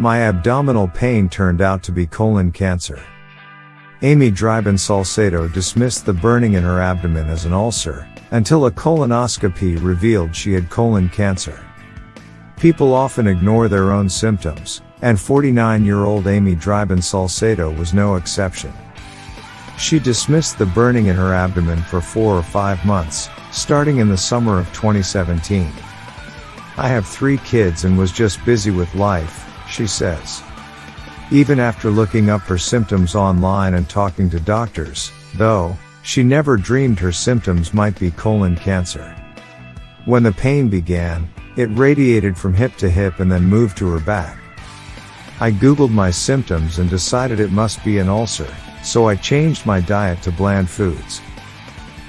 My abdominal pain turned out to be colon cancer. Amy Dryban Salcedo dismissed the burning in her abdomen as an ulcer, until a colonoscopy revealed she had colon cancer. People often ignore their own symptoms, and 49-year-old Amy Dryban Salcedo was no exception. She dismissed the burning in her abdomen for 4 or 5 months, starting in the summer of 2017. I have 3 kids and was just busy with life, she says. Even after looking up her symptoms online and talking to doctors, though, she never dreamed her symptoms might be colon cancer. When the pain began, it radiated from hip to hip and then moved to her back. I googled my symptoms and decided it must be an ulcer, so I changed my diet to bland foods.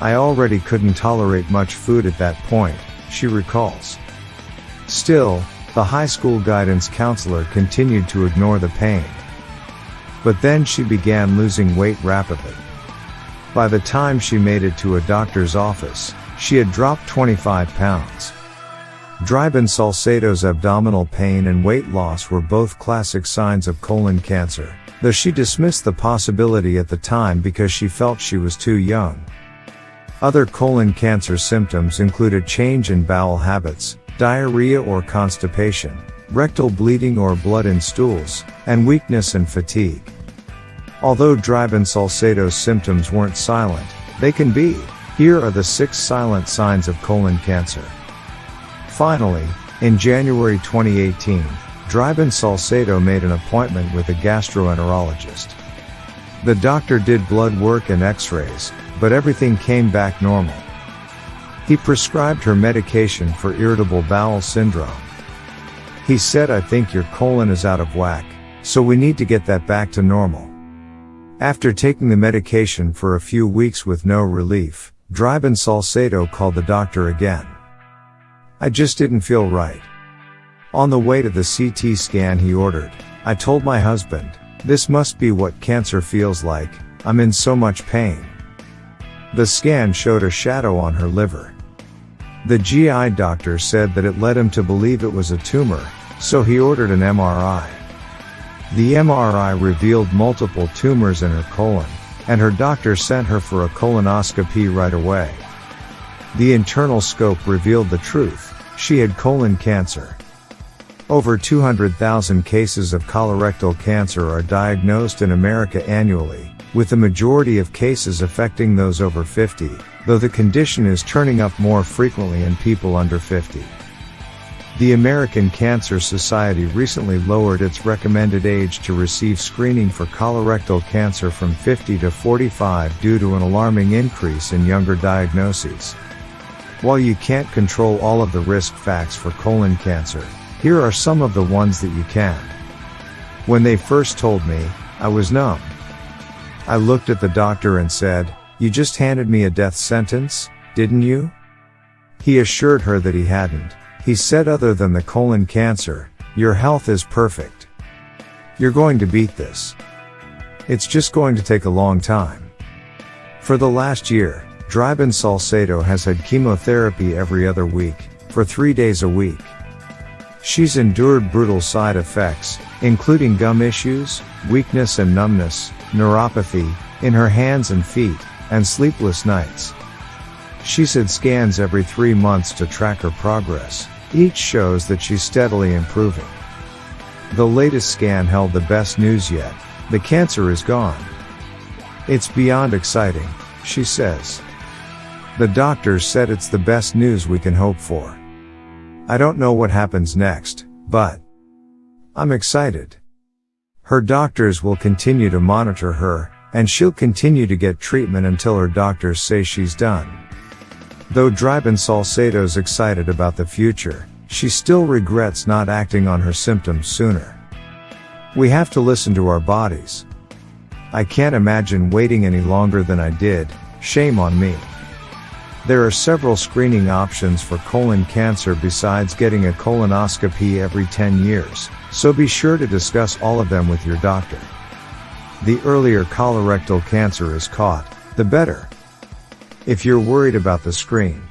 I already couldn't tolerate much food at that point, she recalls. Still, the high school guidance counselor continued to ignore the pain. But then she began losing weight rapidly. By the time she made it to a doctor's office, she had dropped 25 pounds. Dryban Salcedo's abdominal pain and weight loss were both classic signs of colon cancer, though she dismissed the possibility at the time because she felt she was too young. Other colon cancer symptoms include a change in bowel habits, diarrhea or constipation, rectal bleeding or blood in stools, and weakness and fatigue. Although Dryban Salcedo's symptoms weren't silent, they can be. Here are the 6 silent signs of colon cancer. Finally, in January 2018, Dryban Salcedo made an appointment with a gastroenterologist. The doctor did blood work and x-rays, but everything came back normal. He prescribed her medication for irritable bowel syndrome. He said, "I think your colon is out of whack, so we need to get that back to normal." After taking the medication for a few weeks with no relief, Dryban Salcedo called the doctor again. "I just didn't feel right." On the way to the CT scan he ordered, "I told my husband, this must be what cancer feels like, I'm in so much pain." The scan showed a shadow on her liver. The GI doctor said that it led him to believe it was a tumor, so he ordered an MRI. The MRI revealed multiple tumors in her colon, and her doctor sent her for a colonoscopy right away. The internal scope revealed the truth: she had colon cancer. Over 200,000 cases of colorectal cancer are diagnosed in America annually, with the majority of cases affecting those over 50, though the condition is turning up more frequently in people under 50. The American Cancer Society recently lowered its recommended age to receive screening for colorectal cancer from 50 to 45 due to an alarming increase in younger diagnoses. While you can't control all of the risk facts for colon cancer, here are some of the ones that you can. When they first told me, I was numb. I looked at the doctor and said, "You just handed me a death sentence, didn't you?" He assured her that he hadn't. He said, "Other than the colon cancer, your health is perfect. You're going to beat this. It's just going to take a long time." For the last year, Dryban Salcedo has had chemotherapy every other week, for 3 days a week. She's endured brutal side effects, including gum issues, weakness and numbness, neuropathy, in her hands and feet, and sleepless nights. She's had scans every 3 months to track her progress. Each shows that she's steadily improving. The latest scan held the best news yet: the cancer is gone. "It's beyond exciting," she says. "The doctors said it's the best news we can hope for. I don't know what happens next, but I'm excited." Her doctors will continue to monitor her, and she'll continue to get treatment until her doctors say she's done. Though Dryban Salcedo's excited about the future, she still regrets not acting on her symptoms sooner. We have to listen to our bodies. "I can't imagine waiting any longer than I did, shame on me." There are several screening options for colon cancer besides getting a colonoscopy every 10 years, so be sure to discuss all of them with your doctor. The earlier colorectal cancer is caught, the better. If you're worried about the screen,